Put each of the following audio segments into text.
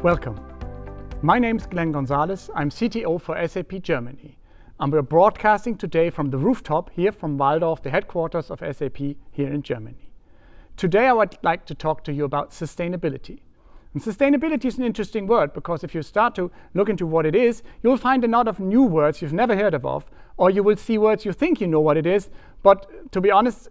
Welcome. My name is Gonzalez. I'm CTO for SAP Germany. And we're broadcasting today from the rooftop here from Walldorf, the headquarters of SAP here in Germany. Today I would like to talk to you about sustainability. And sustainability is an interesting word because if you start to look into what it is, you'll find a lot of new words you've never heard of, or you will see words you think you know what it is, but to be honest,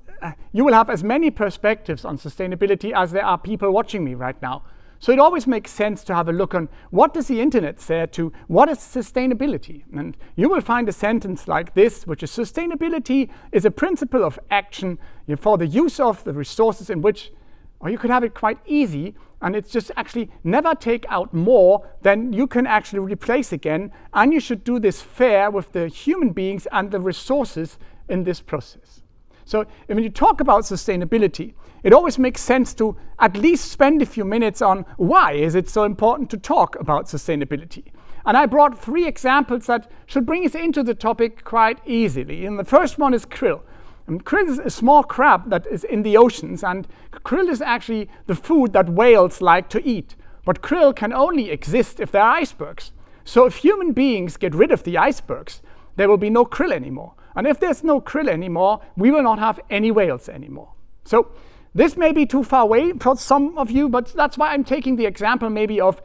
you will have as many perspectives on sustainability as there are people watching me right now. So it always makes sense to have a look on what does the internet say to what is sustainability. And you will find a sentence like this, which is sustainability is a principle of action for the use of the resources in which, or you could have it quite easy, and it's just actually never take out more than you can actually replace again, and you should do this fair with the human beings and the resources in this process. So when you talk about sustainability, it always makes sense to at least spend a few minutes on why is it so important to talk about sustainability. And I brought 3 examples that should bring us into the topic quite easily. And the first one is krill. And krill is a small crab that is in the oceans, and krill is actually the food that whales like to eat. But krill can only exist if there are icebergs. So if human beings get rid of the icebergs, there will be no krill anymore. And if there's no krill anymore, we will not have any whales anymore. So this may be too far away for some of you, but that's why I'm taking the example maybe of,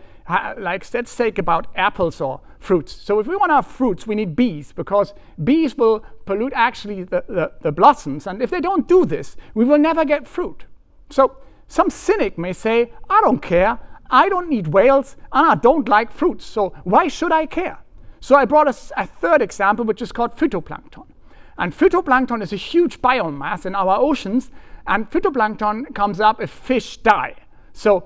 let's take about apples or fruits. So if we want to have fruits, we need bees, because bees will pollute actually the blossoms. And if they don't do this, we will never get fruit. So some cynic may say, I don't care, I don't need whales, and I don't like fruits, so why should I care? So I brought a third example, which is called phytoplankton. And phytoplankton is a huge biomass in our oceans, and phytoplankton comes up if fish die. So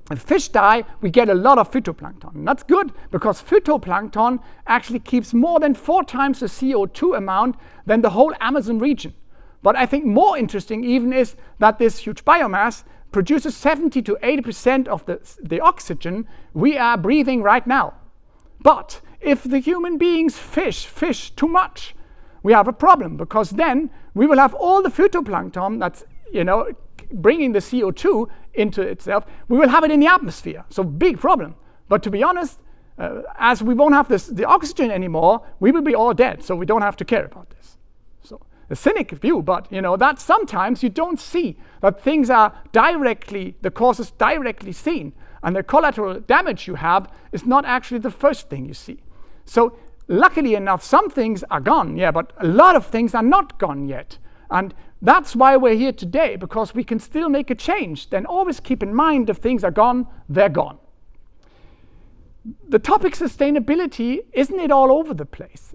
if fish die, we get a lot of phytoplankton. And that's good because phytoplankton actually keeps more than 4 times the CO2 amount than the whole Amazon region. But I think more interesting even is that this huge biomass produces 70 to 80% of the oxygen we are breathing right now. But if the human beings fish too much, we have a problem, because then we will have all the phytoplankton that's bringing the CO2 into itself. We will have it in the atmosphere, so big problem. But to be honest, as we won't have the oxygen anymore, we will be all dead, so we don't have to care about this. So a cynic view, but that sometimes you don't see that things are the causes directly seen, and the collateral damage you have is not actually the first thing you see. So luckily enough, some things are gone, but a lot of things are not gone yet. And that's why we're here today, because we can still make a change. Then always keep in mind if things are gone, they're gone. The topic sustainability, isn't it all over the place?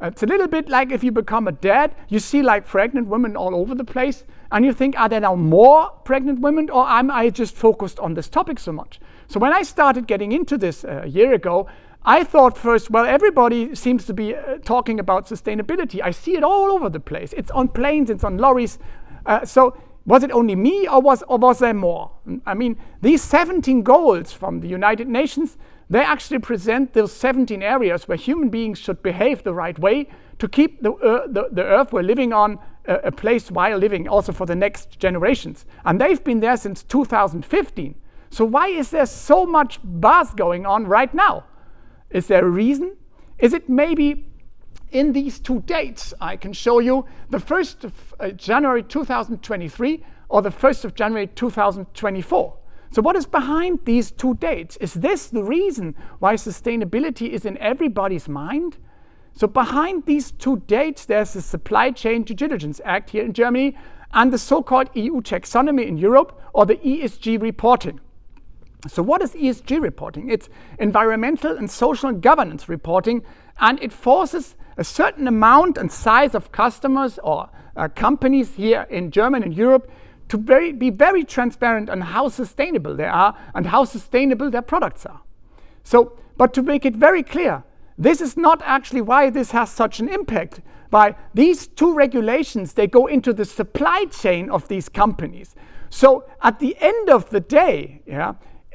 It's a little bit like if you become a dad, you see like pregnant women all over the place, and you think, are there now more pregnant women, or am I just focused on this topic so much? So when I started getting into this a year ago, I thought first, well, everybody seems to be talking about sustainability. I see it all over the place. It's on planes, it's on lorries. So was it only me, or was there more? I mean, these 17 goals from the United Nations, they actually present those 17 areas where human beings should behave the right way to keep the earth we're living on a place while living also for the next generations. And they've been there since 2015. So why is there so much buzz going on right now? Is there a reason? Is it maybe in these 2 dates? I can show you the 1st of January 2023 or the 1st of January 2024. So what is behind these 2 dates? Is this the reason why sustainability is in everybody's mind? So behind these 2 dates, there's the Supply Chain Due Diligence Act here in Germany and the so-called EU taxonomy in Europe, or the ESG reporting. So what is ESG reporting? It's environmental and social governance reporting, and it forces a certain amount and size of customers or companies here in Germany and Europe to be very transparent on how sustainable they are and how sustainable their products are. So, but to make it very clear, this is not actually why this has such an impact. By these 2 regulations, they go into the supply chain of these companies. So at the end of the day,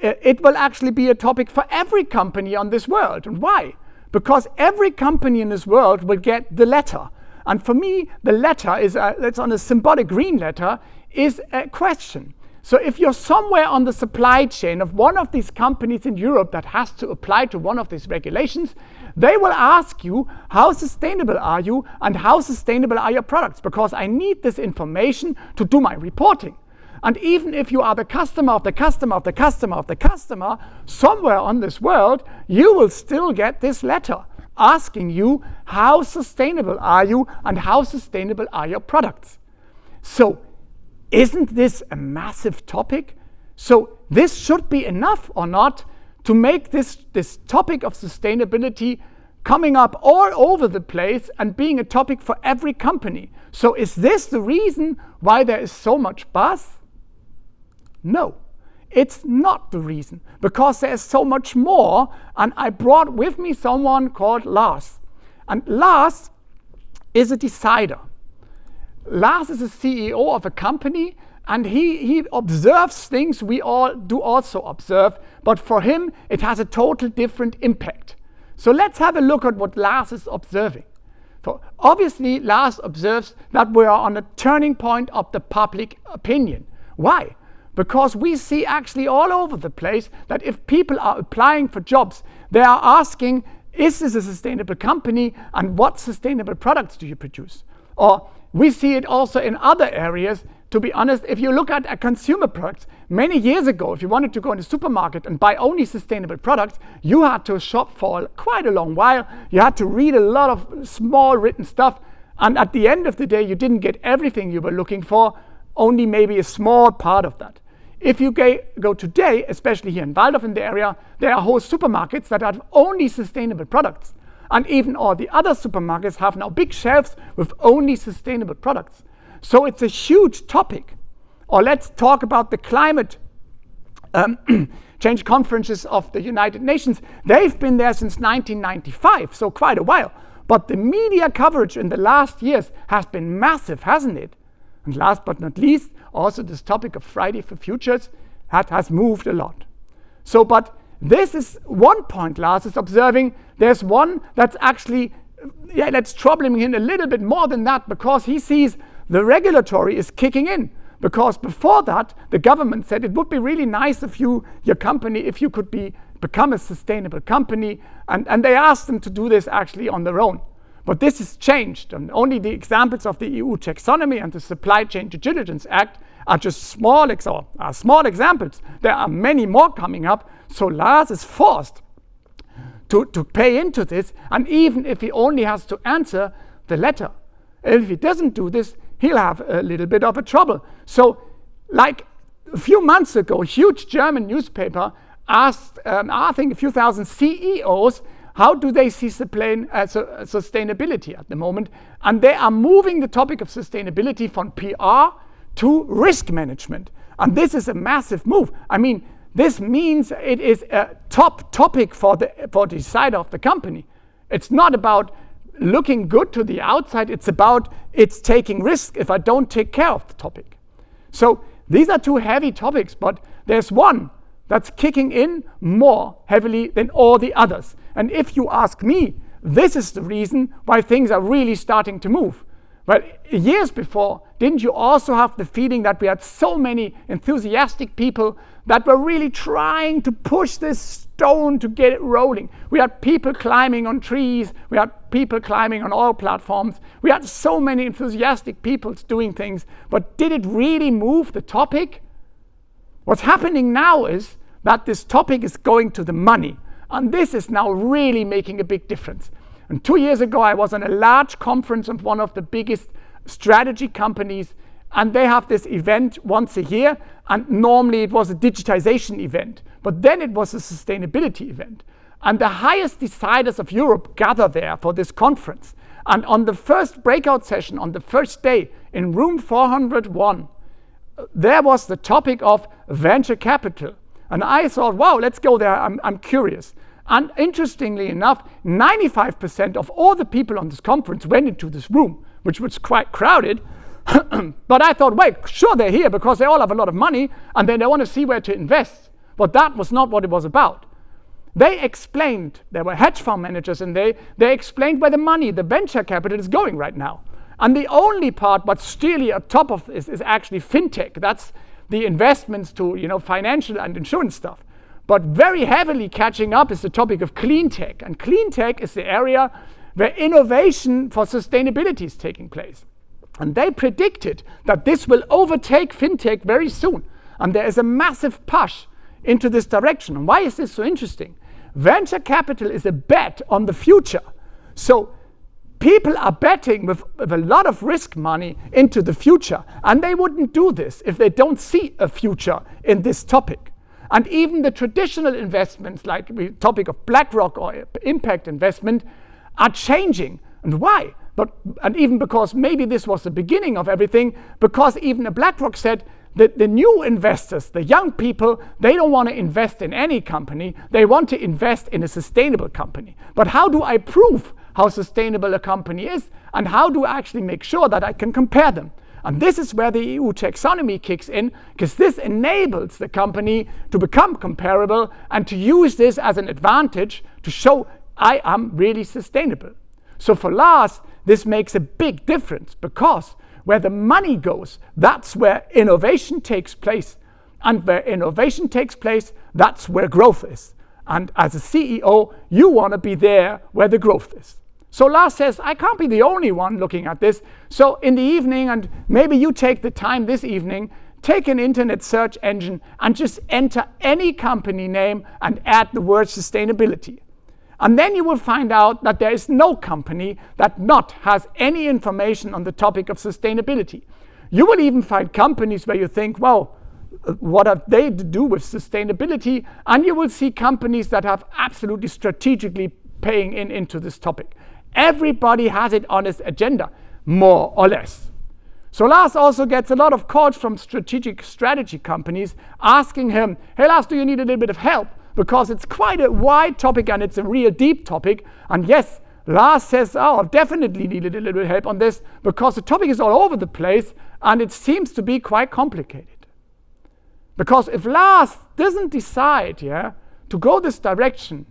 it will actually be a topic for every company on this world. And why? Because every company in this world will get the letter. And for me, the letter is, that's on a symbolic green letter, is a question. So if you're somewhere on the supply chain of one of these companies in Europe that has to apply to one of these regulations, they will ask you, how sustainable are you and how sustainable are your products? Because I need this information to do my reporting. And even if you are the customer of the customer of the customer of the customer, somewhere on this world, you will still get this letter asking you, how sustainable are you and how sustainable are your products? So, isn't this a massive topic? So this should be enough or not to make this topic of sustainability coming up all over the place and being a topic for every company. So is this the reason why there is so much buzz? No, it's not the reason, because there's so much more, and I brought with me someone called Lars. And Lars is a decider. Lars is a CEO of a company, and he observes things we all do also observe, but for him it has a total different impact. So let's have a look at what Lars is observing. So obviously Lars observes that we are on a turning point of the public opinion. Why? Because we see actually all over the place that if people are applying for jobs, they are asking, is this a sustainable company and what sustainable products do you produce? Or we see it also in other areas. To be honest, if you look at consumer products, many years ago, if you wanted to go in a supermarket and buy only sustainable products, you had to shop for quite a long while. You had to read a lot of small written stuff. And at the end of the day, you didn't get everything you were looking for, only maybe a small part of that. If you go today, especially here in Waldorf in the area, there are whole supermarkets that have only sustainable products. And even all the other supermarkets have now big shelves with only sustainable products. So it's a huge topic. Or let's talk about the climate change conferences of the United Nations. They've been there since 1995, so quite a while. But the media coverage in the last years has been massive, hasn't it? And last but not least, also this topic of Friday for Futures has moved a lot. So, but this is one point Lars is observing. There's one that's actually, that's troubling him a little bit more than that, because he sees the regulatory is kicking in. Because before that, the government said it would be really nice if your company, if you could become a sustainable company, and they asked them to do this actually on their own. But this has changed, and only the examples of the EU taxonomy and the Supply Chain Due Diligence Act are just small examples. There are many more coming up, so Lars is forced to pay into this, and even if he only has to answer the letter, if he doesn't do this, he'll have a little bit of a trouble. So, like a few months ago, a huge German newspaper asked, I think a few thousand CEOs, how do they see sustainability at the moment? And they are moving the topic of sustainability from PR to risk management. And this is a massive move. I mean, this means it is a top topic for the decider of the company. It's not about looking good to the outside, it's about it's taking risk if I don't take care of the topic. So these are two heavy topics, but there's one that's kicking in more heavily than all the others. And if you ask me, this is the reason why things are really starting to move. But years before, didn't you also have the feeling that we had so many enthusiastic people that were really trying to push this stone to get it rolling? We had people climbing on trees, we had people climbing on oil platforms, we had so many enthusiastic people doing things, but did it really move the topic? What's happening now is that this topic is going to the money, and this is now really making a big difference. And 2 years ago, I was on a large conference of one of the biggest strategy companies, and they have this event once a year, and normally it was a digitization event, but then it was a sustainability event. And the highest deciders of Europe gather there for this conference. And on the first breakout session, on the first day, in room 401, there was the topic of venture capital. And I thought, wow, let's go there, I'm curious. And interestingly enough, 95% of all the people on this conference went into this room, which was quite crowded. But I thought, wait, sure, they're here because they all have a lot of money and then they want to see where to invest. But that was not what it was about. They explained, there were hedge fund managers, and they explained where the money, the venture capital is going right now. And the only part what's still at top of this is actually fintech. That's the investments to financial and insurance stuff. But very heavily catching up is the topic of clean tech. And clean tech is the area where innovation for sustainability is taking place. And they predicted that this will overtake fintech very soon. And there is a massive push into this direction. And why is this so interesting? Venture capital is a bet on the future. So people are betting with a lot of risk money into the future. And they wouldn't do this if they don't see a future in this topic. And even the traditional investments, like the topic of BlackRock or impact investment, are changing. And why? And even because maybe this was the beginning of everything, because even BlackRock said that the new investors, the young people, they don't want to invest in any company. They want to invest in a sustainable company. But how do I prove how sustainable a company is? And how do I actually make sure that I can compare them? And this is where the EU taxonomy kicks in, because this enables the company to become comparable and to use this as an advantage to show I am really sustainable. So for Lars, this makes a big difference, because where the money goes, that's where innovation takes place. And where innovation takes place, that's where growth is. And as a CEO, you want to be there where the growth is. So Lars says, I can't be the only one looking at this. So in the evening, and maybe you take the time this evening, take an internet search engine and just enter any company name and add the word sustainability. And then you will find out that there is no company that not has any information on the topic of sustainability. You will even find companies where you think, well, what have they to do with sustainability? And you will see companies that have absolutely strategically paying into this topic. Everybody has it on his agenda, more or less. So Lars also gets a lot of calls from strategy companies asking him, hey Lars, do you need a little bit of help? Because it's quite a wide topic and it's a real deep topic. And yes, Lars says, oh, I definitely needed a little bit of help on this, because the topic is all over the place and it seems to be quite complicated. Because if Lars doesn't decide to go this direction,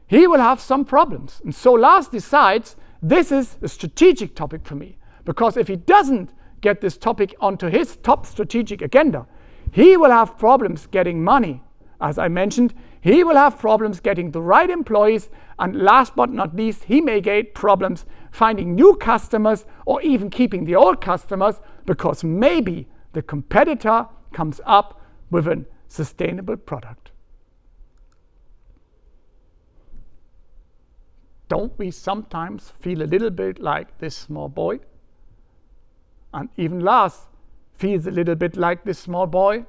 he will have some problems. And so Lars decides, this is a strategic topic for me. Because if he doesn't get this topic onto his top strategic agenda, he will have problems getting money. As I mentioned, he will have problems getting the right employees, and last but not least, he may get problems finding new customers or even keeping the old customers, because maybe the competitor comes up with a sustainable product. Don't we sometimes feel a little bit like this small boy? And even Lars feels a little bit like this small boy.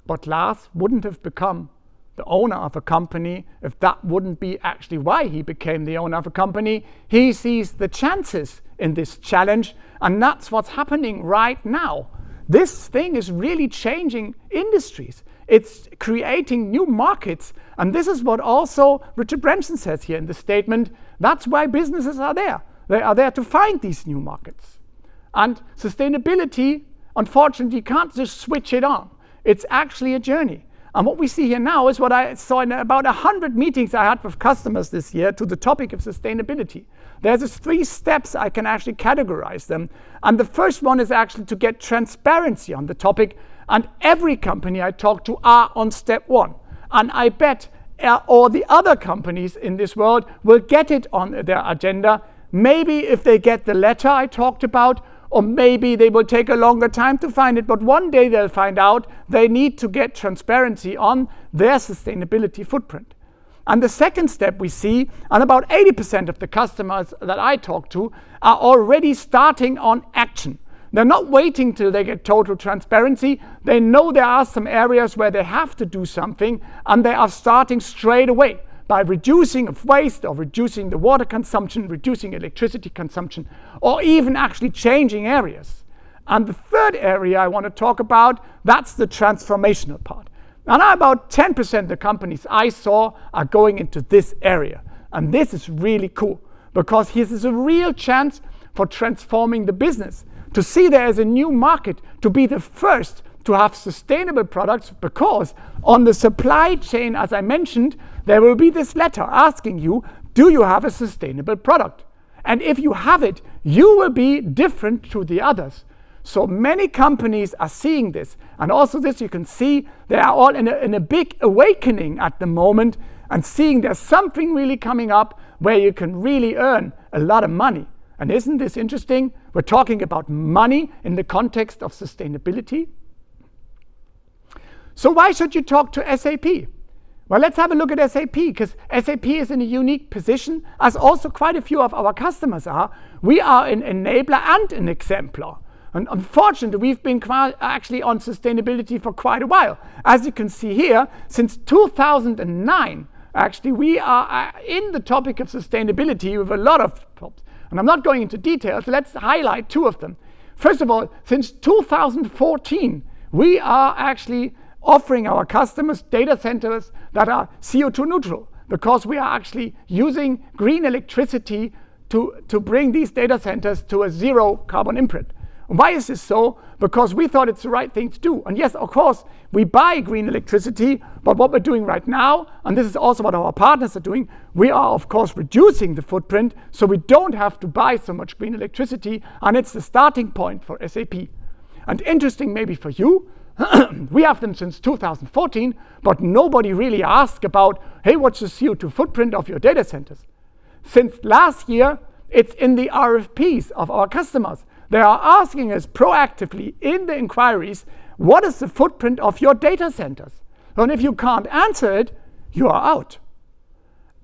But Lars wouldn't have become the owner of a company if that wouldn't be actually why he became the owner of a company. He sees the chances in this challenge, and that's what's happening right now. This thing is really changing industries. It's creating new markets. And this is what also Richard Branson says here in the statement. That's why businesses are there. They are there to find these new markets. And sustainability, unfortunately, you can't just switch it on. It's actually a journey. And what we see here now is what I saw in about 100 meetings I had with customers this year to the topic of sustainability. There's 3 steps I can actually categorize them. And the first one is actually to get transparency on the topic. And every company I talk to are on step 1. And I bet all the other companies in this world will get it on their agenda. Maybe if they get the letter I talked about, or maybe they will take a longer time to find it, but one day they'll find out they need to get transparency on their sustainability footprint. And the second step we see, and about 80% of the customers that I talk to are already starting on action. They're not waiting till they get total transparency. They know there are some areas where they have to do something, and they are starting straight away by reducing of waste, or reducing the water consumption, reducing electricity consumption, or even actually changing areas. And the third area I want to talk about, that's the transformational part. And about 10% of the companies I saw are going into this area. And this is really cool, because this is a real chance for transforming the business, to see there is a new market, to be the first to have sustainable products, because on the supply chain, as I mentioned, there will be this letter asking you, do you have a sustainable product? And if you have it, you will be different to the others. So many companies are seeing this. And also this, you can see they are all in a big awakening at the moment and seeing there's something really coming up where you can really earn a lot of money. And isn't this interesting? We're talking about money in the context of sustainability. So why should you talk to SAP? Well, let's have a look at SAP, because SAP is in a unique position, as also quite a few of our customers are. We are an enabler and an exemplar. And unfortunately, we've been actually on sustainability for quite a while. As you can see here, since 2009, actually, we are in the topic of sustainability with a lot of topics. And I'm not going into details. Let's highlight two of them. First of all, since 2014, we are actually offering our customers data centers that are CO2 neutral, because we are actually using green electricity to bring these data centers to a zero carbon imprint. And why is this so? Because we thought it's the right thing to do. And yes, of course, we buy green electricity, but what we're doing right now, and this is also what our partners are doing, we are of course reducing the footprint so we don't have to buy so much green electricity, and it's the starting point for SAP. And interesting maybe for you, we have them since 2014, but nobody really asked about, hey, what's the CO2 footprint of your data centers? Since last year, it's in the RFPs of our customers. They are asking us proactively in the inquiries, what is the footprint of your data centers? And if you can't answer it, you are out.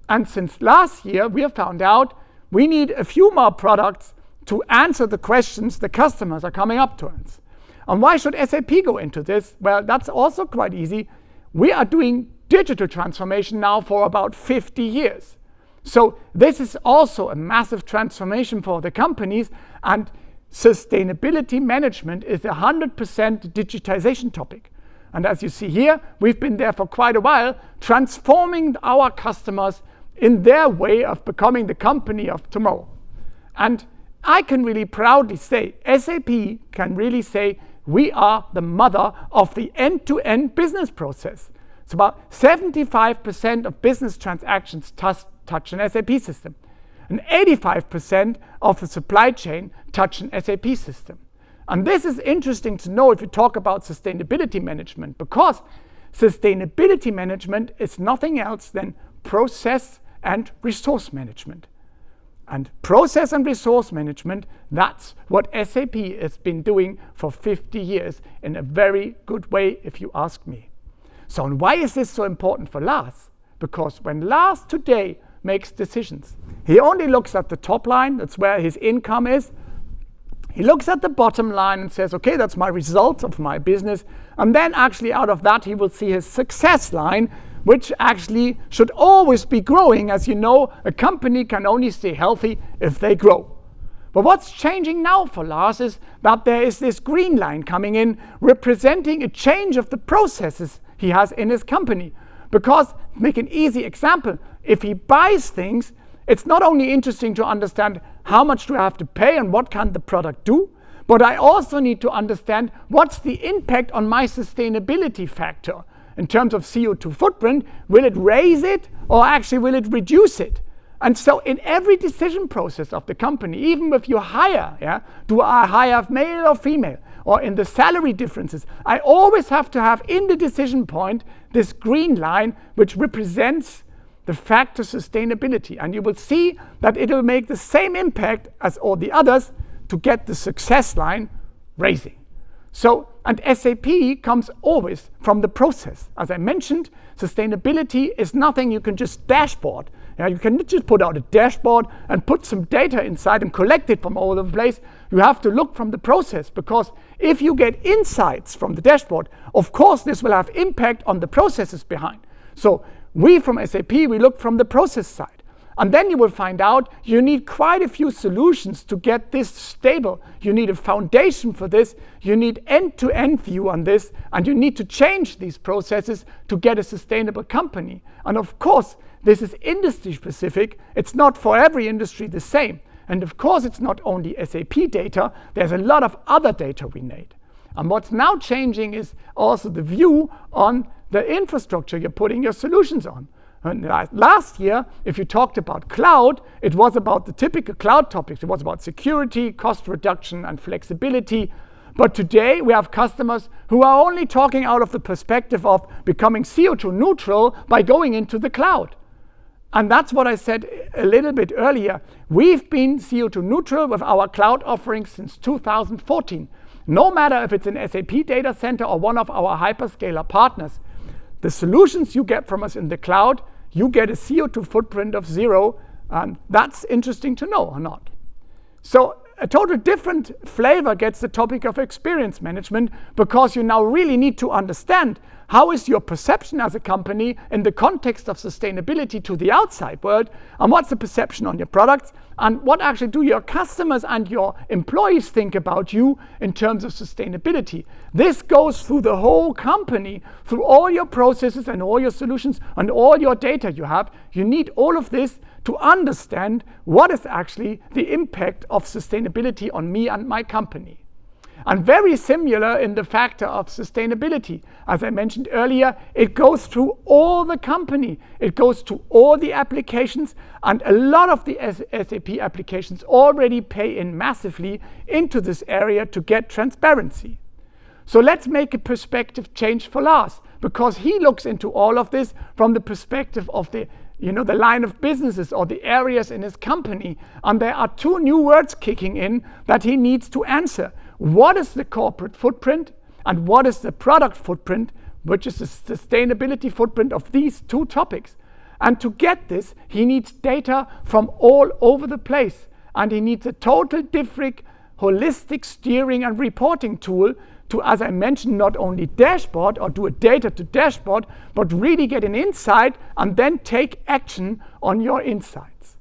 And since last year, we have found out we need a few more products to answer the questions the customers are coming up to us. And why should SAP go into this? Well, that's also quite easy. We are doing digital transformation now for about 50 years. So this is also a massive transformation for the companies, and sustainability management is a 100% digitization topic. And as you see here, we've been there for quite a while, transforming our customers in their way of becoming the company of tomorrow. And I can really proudly say, SAP can really say, we are the mother of the end-to-end business process. It's about 75% of business transactions touch an SAP system. And 85% of the supply chain touch an SAP system. And this is interesting to know if you talk about sustainability management, because sustainability management is nothing else than process and resource management. And process and resource management, that's what SAP has been doing for 50 years in a very good way, if you ask me. So, and why is this so important for Lars? Because when Lars today makes decisions, he only looks at the top line, that's where his income is. He looks at the bottom line and says, okay, that's my result of my business. And then actually out of that, he will see his success line, which actually should always be growing. As you know, a company can only stay healthy if they grow. But what's changing now for Lars is that there is this green line coming in, representing a change of the processes he has in his company. Because, make an easy example, if he buys things, it's not only interesting to understand how much do I have to pay and what can the product do, but I also need to understand what's the impact on my sustainability factor. In terms of CO2 footprint, will it raise it or actually will it reduce it? And so in every decision process of the company, even if you hire, do I hire male or female? Or in the salary differences, I always have to have in the decision point this green line which represents the factor sustainability. And you will see that it will make the same impact as all the others to get the success line raising. So, and SAP comes always from the process. As I mentioned, sustainability is nothing you can just dashboard. You can just put out a dashboard and put some data inside and collect it from all over the place. You have to look from the process, because if you get insights from the dashboard, of course this will have impact on the processes behind. So we from SAP, we look from the process side. And then you will find out you need quite a few solutions to get this stable. You need a foundation for this. You need end-to-end view on this. And you need to change these processes to get a sustainable company. And of course, this is industry specific. It's not for every industry the same. And of course, it's not only SAP data. There's a lot of other data we need. And what's now changing is also the view on the infrastructure you're putting your solutions on. And last year, if you talked about cloud, it was about the typical cloud topics. It was about security, cost reduction, and flexibility. But today we have customers who are only talking out of the perspective of becoming CO2 neutral by going into the cloud. And that's what I said a little bit earlier. We've been CO2 neutral with our cloud offerings since 2014. No matter if it's an SAP data center or one of our hyperscaler partners, the solutions you get from us in the cloud, you get a CO2 footprint of 0, and that's interesting to know or not. So a total different flavor gets the topic of experience management, because you now really need to understand how is your perception as a company in the context of sustainability to the outside world, and what's the perception on your products, and what actually do your customers and your employees think about you in terms of sustainability. This goes through the whole company, through all your processes and all your solutions and all your data you have. You need all of this to understand what is actually the impact of sustainability on me and my company. And very similar in the factor of sustainability. As I mentioned earlier, it goes through all the company. It goes to all the applications, and a lot of the SAP applications already pay in massively into this area to get transparency. So let's make a perspective change for Lars, because he looks into all of this from the perspective of the line of businesses or the areas in his company. And there are two new words kicking in that he needs to answer. What is the corporate footprint, and what is the product footprint, which is the sustainability footprint of these two topics? And to get this, he needs data from all over the place, and he needs a total different holistic steering and reporting tool to, as I mentioned, not only dashboard or do a data to dashboard, but really get an insight and then take action on your insights.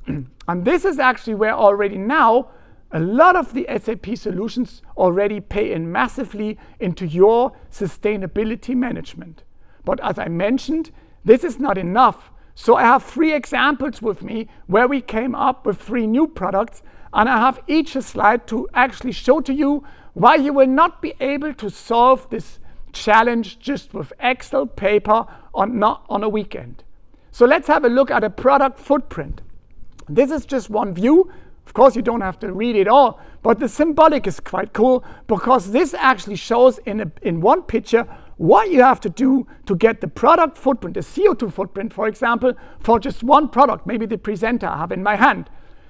And this is actually where already now a lot of the SAP solutions already pay in massively into your sustainability management. But as I mentioned, this is not enough. So I have 3 examples with me where we came up with 3 new products, and I have each a slide to actually show to you why you will not be able to solve this challenge just with Excel paper not on a weekend. So let's have a look at a product footprint. This is just one view. Of course, you don't have to read it all, but the symbolic is quite cool, because this actually shows in one picture what you have to do to get the product footprint, the CO2 footprint, for example, for just one product, maybe the presenter I have in my hand.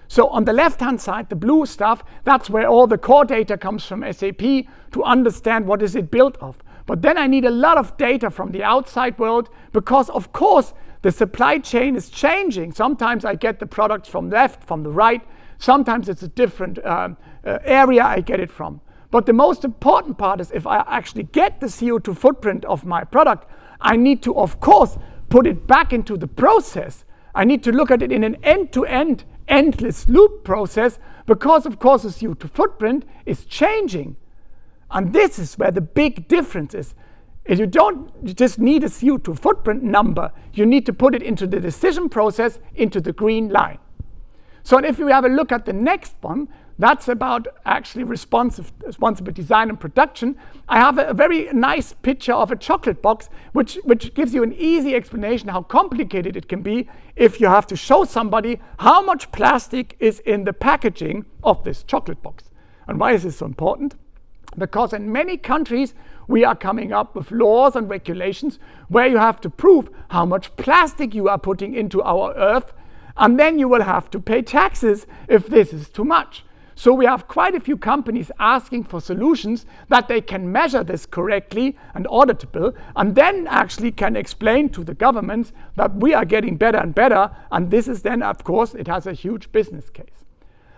So on the left-hand side, the blue stuff, that's where all the core data comes from SAP to understand what is it built of. But then I need a lot of data from the outside world, because of course the supply chain is changing. Sometimes I get the products from left, from the right. Sometimes it's a different area I get it from. But the most important part is, if I actually get the CO2 footprint of my product, I need to, of course, put it back into the process. I need to look at it in an end-to-end, endless loop process, because, of course, the CO2 footprint is changing. And this is where the big difference is. You don't just need a CO2 footprint number. You need to put it into the decision process, into the green line. So if we have a look at the next one, that's about actually responsible design and production. I have a very nice picture of a chocolate box, which gives you an easy explanation how complicated it can be if you have to show somebody how much plastic is in the packaging of this chocolate box. And why is this so important? Because in many countries, we are coming up with laws and regulations where you have to prove how much plastic you are putting into our earth, and then you will have to pay taxes if this is too much. So we have quite a few companies asking for solutions that they can measure this correctly and auditable, and then actually can explain to the governments that we are getting better and better, and this is then, of course, it has a huge business case.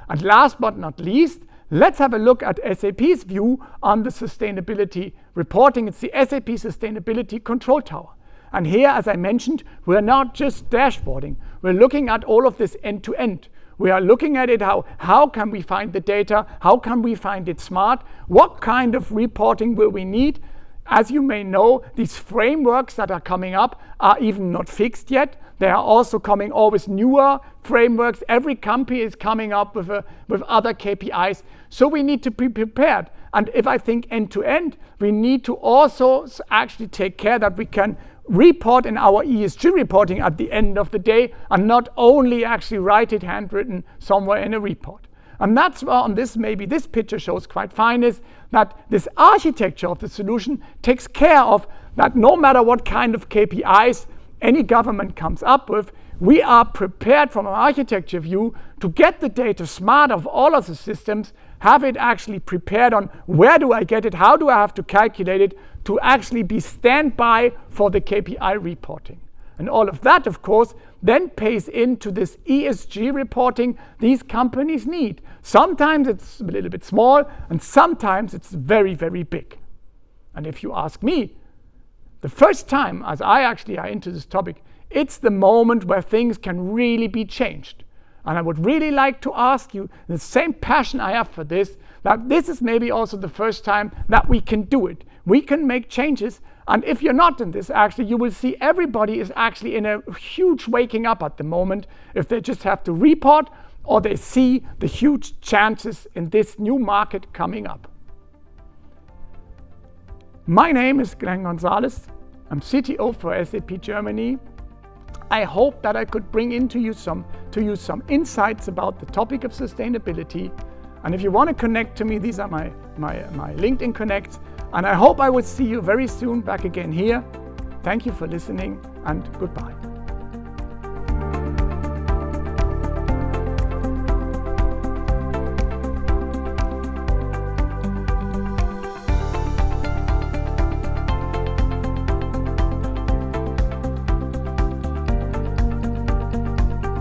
And last but not least, let's have a look at SAP's view on the sustainability reporting. It's the SAP Sustainability Control Tower. And here, as I mentioned, we're not just dashboarding. We're looking at all of this end to end. We are looking at it, how can we find the data? How can we find it smart? What kind of reporting will we need? As you may know, these frameworks that are coming up are even not fixed yet. They are also coming always newer frameworks. Every company is coming up with other KPIs. So we need to be prepared. And if I think end to end, we need to also actually take care that we can report in our ESG reporting at the end of the day, and not only actually write it handwritten somewhere in a report. And that's where on this, maybe this picture shows quite fine, is that this architecture of the solution takes care of that no matter what kind of KPIs any government comes up with, we are prepared from an architecture view to get the data smart of all of the systems, have it actually prepared on where do I get it, how do I have to calculate it, to actually be standby for the KPI reporting. And all of that, of course, then pays into this ESG reporting these companies need. Sometimes it's a little bit small, and sometimes it's very, very big. And if you ask me, the first time as I actually are into this topic, it's the moment where things can really be changed. And I would really like to ask you, the same passion I have for this, that this is maybe also the first time that we can do it. We can make changes, and if you're not in this, actually, you will see everybody is actually in a huge waking up at the moment if they just have to report or they see the huge chances in this new market coming up. My name is Gonzalez. I'm CTO for SAP Germany. I hope that I could bring into you some insights about the topic of sustainability. And if you want to connect to me, these are my LinkedIn connects. And I hope I will see you very soon back again here. Thank you for listening, and goodbye.